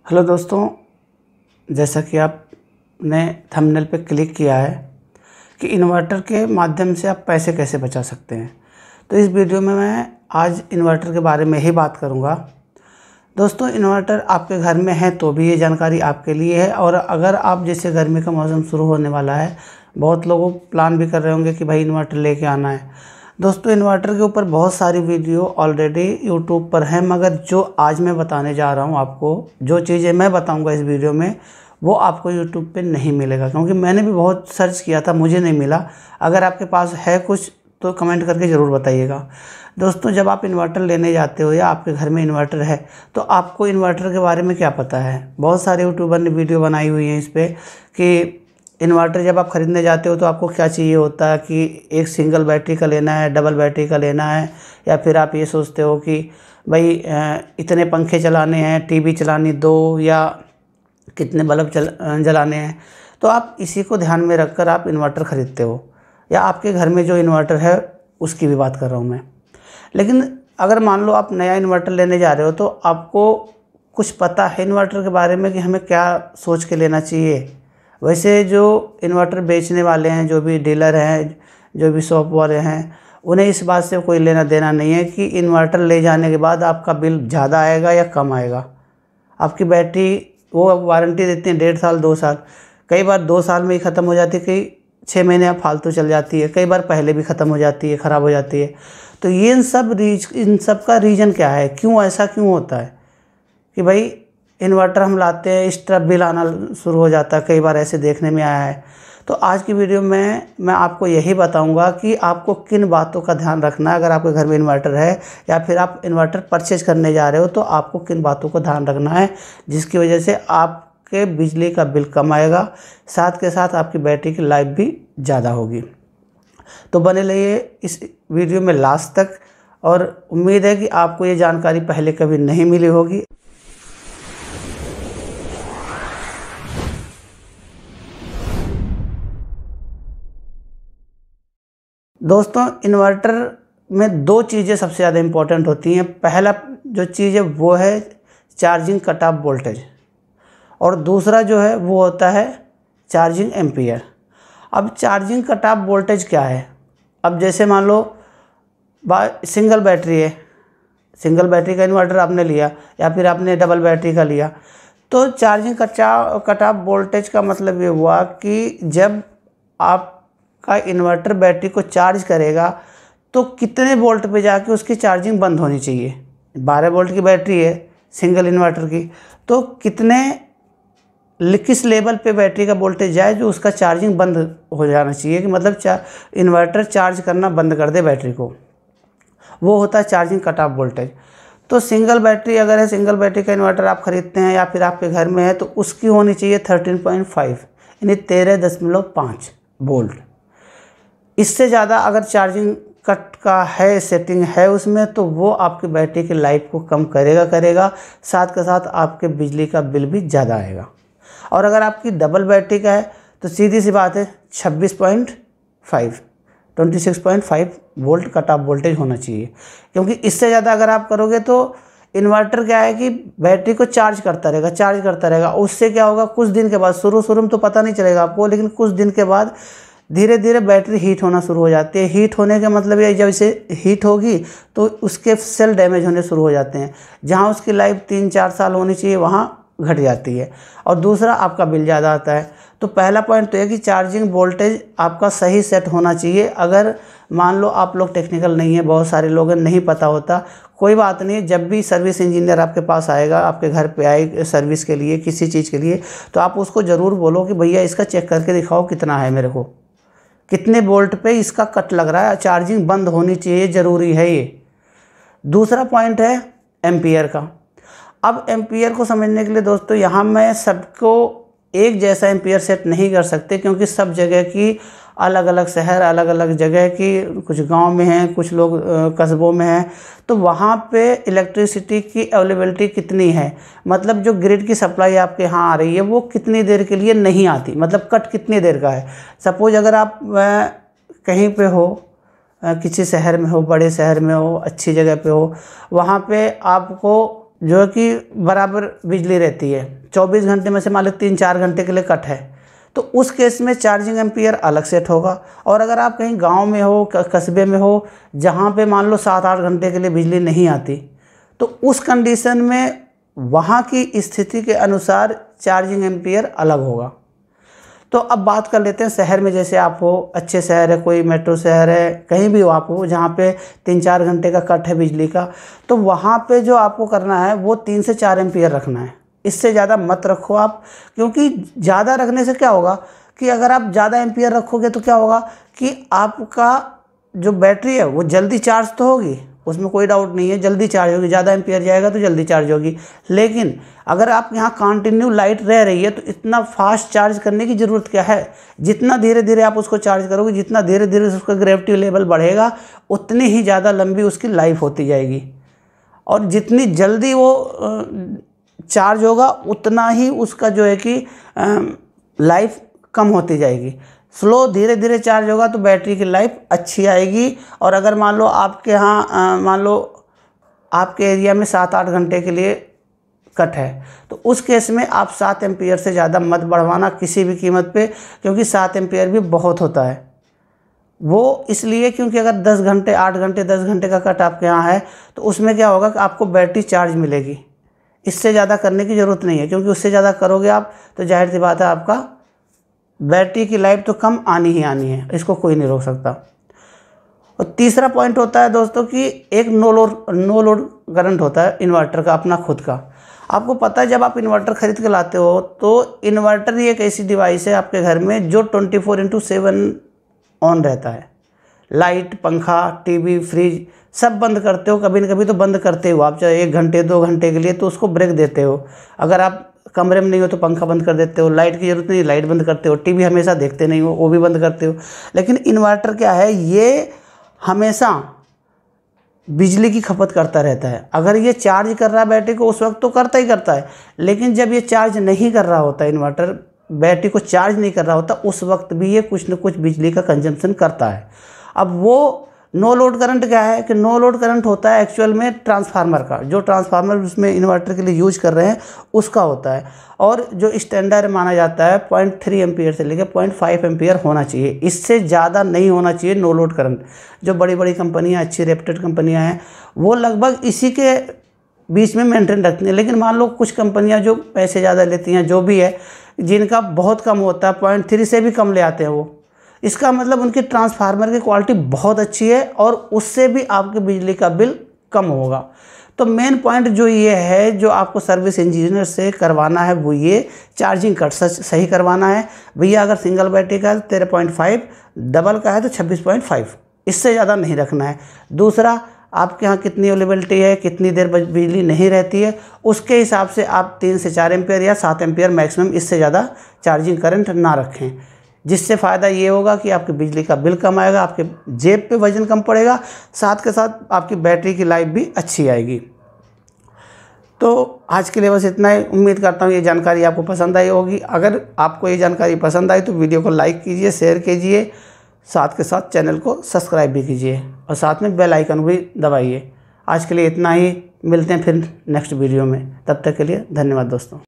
Hello दोस्तों, जैसा कि आपने थंबनेल पे क्लिक किया है कि इन्वर्टर के माध्यम से आप पैसे कैसे बचा सकते हैं, तो इस वीडियो में मैं आज इन्वर्टर के बारे में ही बात करूंगा। दोस्तों, इन्वर्टर आपके घर में है तो भी ये जानकारी आपके लिए है, और अगर आप जैसे गर्मी का मौसम शुरू होने वाला है, बहुत लोग प्लान भी कर रहे होंगे कि भाई इन्वर्टर लेके आना है। दोस्तों, इन्वर्टर के ऊपर बहुत सारी वीडियो ऑलरेडी यूट्यूब पर हैं, मगर जो आज मैं बताने जा रहा हूं आपको, जो चीज़ें मैं बताऊंगा इस वीडियो में, वो आपको यूट्यूब पे नहीं मिलेगा, क्योंकि मैंने भी बहुत सर्च किया था, मुझे नहीं मिला। अगर आपके पास है कुछ तो कमेंट करके ज़रूर बताइएगा। दोस्तों, जब आप इन्वर्टर लेने जाते हो या आपके घर में इन्वर्टर है तो आपको इन्वर्टर के बारे में क्या पता है। बहुत सारे यूट्यूबर ने वीडियो बनाई हुई है इस पर कि इन्वर्टर जब आप ख़रीदने जाते हो तो आपको क्या चाहिए होता है कि एक सिंगल बैटरी का लेना है, डबल बैटरी का लेना है, या फिर आप ये सोचते हो कि भाई इतने पंखे चलाने हैं, टीवी चलानी दो, या कितने बल्ब जलाने हैं। तो आप इसी को ध्यान में रखकर आप इन्वर्टर ख़रीदते हो, या आपके घर में जो इन्वर्टर है उसकी भी बात कर रहा हूँ मैं। लेकिन अगर मान लो आप नया इन्वर्टर लेने जा रहे हो तो आपको कुछ पता है इन्वर्टर के बारे में कि हमें क्या सोच के लेना चाहिए। वैसे जो इन्वर्टर बेचने वाले हैं, जो भी डीलर हैं, जो भी शॉप वाले हैं, उन्हें इस बात से कोई लेना देना नहीं है कि इन्वर्टर ले जाने के बाद आपका बिल ज़्यादा आएगा या कम आएगा। आपकी बैटरी वो वारंटी देते हैं 1.5 साल 2 साल, कई बार 2 साल में ही ख़त्म हो जाती है, कई 6 महीने आप फालतू चल जाती है, कई बार पहले भी ख़त्म हो जाती है, ख़राब हो जाती है। तो ये इन सब का रीज़न क्या है, क्यों ऐसा क्यों होता है कि भाई इन्वर्टर हम लाते हैं, एक्स्ट्रा बिल आना शुरू हो जाता है, कई बार ऐसे देखने में आया है। तो आज की वीडियो में मैं आपको यही बताऊंगा कि आपको किन बातों का ध्यान रखना है। अगर आपके घर में इन्वर्टर है या फिर आप इन्वर्टर परचेज करने जा रहे हो तो आपको किन बातों का ध्यान रखना है, जिसकी वजह से आपके बिजली का बिल कम आएगा, साथ के साथ आपकी बैटरी की लाइफ भी ज़्यादा होगी। तो बने रहिए इस वीडियो में लास्ट तक, और उम्मीद है कि आपको ये जानकारी पहले कभी नहीं मिली होगी। दोस्तों, इन्वर्टर में 2 चीज़ें सबसे ज़्यादा इम्पोर्टेंट होती हैं। पहला जो चीज़ है वो है चार्जिंग कट ऑफ वोल्टेज, और दूसरा जो है वो होता है चार्जिंग एम्पियर। अब चार्जिंग कट ऑफ वोल्टेज क्या है? अब जैसे मान लो सिंगल बैटरी है, सिंगल बैटरी का इन्वर्टर आपने लिया या फिर आपने डबल बैटरी का लिया, तो चार्जिंग कट ऑफ वोल्टेज का मतलब ये हुआ कि जब आप का इन्वर्टर बैटरी को चार्ज करेगा तो कितने वोल्ट पे जाके उसकी चार्जिंग बंद होनी चाहिए। 12 वोल्ट की बैटरी है सिंगल इन्वर्टर की, तो किस लेवल पे बैटरी का वोल्टेज जाए जो उसका चार्जिंग बंद हो जाना चाहिए, कि मतलब इन्वर्टर चार्ज करना बंद कर दे बैटरी को, वो होता है चार्जिंग कट ऑफ वोल्टेज। तो सिंगल बैटरी अगर है, सिंगल बैटरी का इन्वर्टर आप ख़रीदते हैं या फिर आपके घर में है, तो उसकी होनी चाहिए 13.5 यानी 13.5 वोल्ट। इससे ज़्यादा अगर चार्जिंग कट का है, सेटिंग है उसमें, तो वो आपकी बैटरी की लाइफ को कम करेगा, साथ के साथ आपके बिजली का बिल भी ज़्यादा आएगा। और अगर आपकी डबल बैटरी का है तो सीधी सी बात है 26.5 वोल्ट कट ऑफ वोल्टेज होना चाहिए, क्योंकि इससे ज़्यादा अगर आप करोगे तो इन्वर्टर क्या है कि बैटरी को चार्ज करता रहेगा। उससे क्या होगा, कुछ दिन के बाद, शुरू में तो पता नहीं चलेगा आपको, लेकिन कुछ दिन के बाद धीरे धीरे बैटरी हीट होना शुरू हो जाती है। हीट होने का मतलब ये, जब इसे हीट होगी तो उसके सेल डैमेज होने शुरू हो जाते हैं, जहां उसकी लाइफ 3-4 साल होनी चाहिए वहां घट जाती है, और दूसरा आपका बिल ज़्यादा आता है। तो पहला पॉइंट तो है कि चार्जिंग वोल्टेज आपका सही सेट होना चाहिए। अगर मान लो आप लोग टेक्निकल नहीं है, बहुत सारे लोगों नहीं पता होता, कोई बात नहीं, जब भी सर्विस इंजीनियर आपके पास आएगा, आपके घर पे आए सर्विस के लिए, किसी चीज़ के लिए, तो आप उसको ज़रूर बोलो कि भैया इसका चेक करके दिखाओ कितना है, मेरे को कितने वोल्ट पे इसका कट लग रहा है, चार्जिंग बंद होनी चाहिए, ज़रूरी है ये। दूसरा पॉइंट है एम्पियर का। अब एम्पियर को समझने के लिए दोस्तों, यहाँ मैं सबको एक जैसा एम्पियर सेट नहीं कर सकते, क्योंकि सब जगह की अलग अलग शहर, अलग अलग जगह की, कुछ गांव में हैं, कुछ लोग कस्बों में हैं, तो वहाँ पे इलेक्ट्रिसिटी की अवेलेबिलिटी कितनी है, मतलब जो ग्रिड की सप्लाई आपके यहाँ आ रही है वो कितनी देर के लिए नहीं आती, मतलब कट कितनी देर का है। सपोज अगर आप कहीं पे हो, किसी शहर में हो, बड़े शहर में हो, अच्छी जगह पे हो, वहाँ पे आपको जो है कि बराबर बिजली रहती है, 24 घंटे में से मान लो 3-4 घंटे के लिए कट है, तो उस केस में चार्जिंग एम्पियर अलग सेट होगा। और अगर आप कहीं गांव में हो, कस्बे में हो, जहां पे मान लो 7-8 घंटे के लिए बिजली नहीं आती, तो उस कंडीशन में वहां की स्थिति के अनुसार चार्जिंग एम्पियर अलग होगा। तो अब बात कर लेते हैं शहर में, जैसे आप हो, अच्छे शहर है, कोई मेट्रो शहर है, कहीं भी हो आप हो जहाँ पे 3-4 घंटे का कट है बिजली का, तो वहाँ पे जो आपको करना है वो 3 से 4 एम्पियर रखना है। इससे ज़्यादा मत रखो आप, क्योंकि ज़्यादा रखने से क्या होगा कि अगर आप ज़्यादा एम्पियर रखोगे तो क्या होगा कि आपका जो बैटरी है वो जल्दी चार्ज तो होगी, उसमें कोई डाउट नहीं है, जल्दी चार्ज होगी, ज़्यादा एम्पियर जाएगा तो जल्दी चार्ज होगी। लेकिन अगर आप यहाँ कंटिन्यू लाइट रह रही है तो इतना फास्ट चार्ज करने की ज़रूरत क्या है। जितना धीरे धीरे आप उसको चार्ज करोगे, जितना धीरे धीरे उसका ग्रेविटी लेवल बढ़ेगा, उतनी ही ज़्यादा लंबी उसकी लाइफ होती जाएगी। और जितनी जल्दी वो चार्ज होगा उतना ही उसका जो है कि लाइफ कम होती जाएगी। स्लो धीरे धीरे चार्ज होगा तो बैटरी की लाइफ अच्छी आएगी। और अगर मान लो आपके यहाँ मान लो आपके एरिया में 7-8 घंटे के लिए कट है, तो उस केस में आप 7 एम्पियर से ज़्यादा मत बढ़वाना किसी भी कीमत पे, क्योंकि 7 एम्पियर भी बहुत होता है। वो इसलिए क्योंकि अगर 10 घंटे 8 घंटे 10 घंटे का कट आपके यहाँ है तो उसमें क्या होगा कि आपको बैटरी चार्ज मिलेगी। इससे ज़्यादा करने की ज़रूरत नहीं है, क्योंकि उससे ज़्यादा करोगे आप तो जाहिर सी बात है आपका बैटरी की लाइफ तो कम आनी ही आनी है, इसको कोई नहीं रोक सकता। और तीसरा पॉइंट होता है दोस्तों कि एक नो लोड करंट होता है इन्वर्टर का अपना खुद का। आपको पता है जब आप इन्वर्टर खरीद के लाते हो तो इन्वर्टर ही एक ऐसी डिवाइस है आपके घर में जो 24/7 ऑन रहता है। लाइट, पंखा, टीवी, फ्रिज सब बंद करते हो, कभी न कभी तो बंद करते हो आप, चाहे 1 घंटे 2 घंटे के लिए, तो उसको ब्रेक देते हो। अगर आप कमरे में नहीं हो तो पंखा बंद कर देते हो, लाइट की ज़रूरत नहीं लाइट बंद करते हो, टीवी हमेशा देखते नहीं हो वो भी बंद करते हो। लेकिन इन्वर्टर क्या है, ये हमेशा बिजली की खपत करता रहता है। अगर ये चार्ज कर रहा है बैटरी को उस वक्त तो करता ही करता है, लेकिन जब ये चार्ज नहीं कर रहा होता, इन्वर्टर बैटरी को चार्ज नहीं कर रहा होता, उस वक्त भी ये कुछ न कुछ बिजली का कंजम्पशन करता है। अब वो नो लोड करंट क्या है कि नो लोड करंट होता है एक्चुअल में ट्रांसफार्मर का, जो ट्रांसफार्मर उसमें इन्वर्टर के लिए यूज कर रहे हैं उसका होता है। और जो स्टैंडर्ड माना जाता है 0.3 एम्पियर से लेकर 0.5 एम्पियर होना चाहिए, इससे ज़्यादा नहीं होना चाहिए नो लोड करंट। जो बड़ी बड़ी कंपनियां, अच्छी रेप्यूटेड कंपनियां हैं, वो लगभग इसी के बीच में मेंटेन रखती हैं। लेकिन मान लो कुछ कंपनियां जो पैसे ज़्यादा लेती हैं, जो भी है, जिनका बहुत कम होता है, 0.3 से भी कम ले आते हैं वो, इसका मतलब उनकी ट्रांसफार्मर की क्वालिटी बहुत अच्छी है और उससे भी आपके बिजली का बिल कम होगा। तो मेन पॉइंट जो ये है, जो आपको सर्विस इंजीनियर से करवाना है, वो ये चार्जिंग कट सही करवाना है। भैया अगर सिंगल बैटरी का है तो 13.5, डबल का है तो 26.5, इससे ज़्यादा नहीं रखना है। दूसरा, आपके यहाँ कितनी अवेलेबिलिटी है, कितनी देर बिजली नहीं रहती है, उसके हिसाब से आप 3 से 4 एम्पियर या 7 एम्पियर मैक्सिमम, इससे ज़्यादा चार्जिंग करंट ना रखें। जिससे फ़ायदा ये होगा कि आपकी बिजली का बिल कम आएगा, आपके जेब पे वजन कम पड़ेगा, साथ के साथ आपकी बैटरी की लाइफ भी अच्छी आएगी। तो आज के लिए बस इतना ही। उम्मीद करता हूँ ये जानकारी आपको पसंद आई होगी। अगर आपको ये जानकारी पसंद आई तो वीडियो को लाइक कीजिए, शेयर कीजिए, साथ के साथ चैनल को सब्सक्राइब भी कीजिए और साथ में बेल आइकन भी दबाइए। आज के लिए इतना ही, मिलते हैं फिर नेक्स्ट वीडियो में। तब तक के लिए धन्यवाद दोस्तों।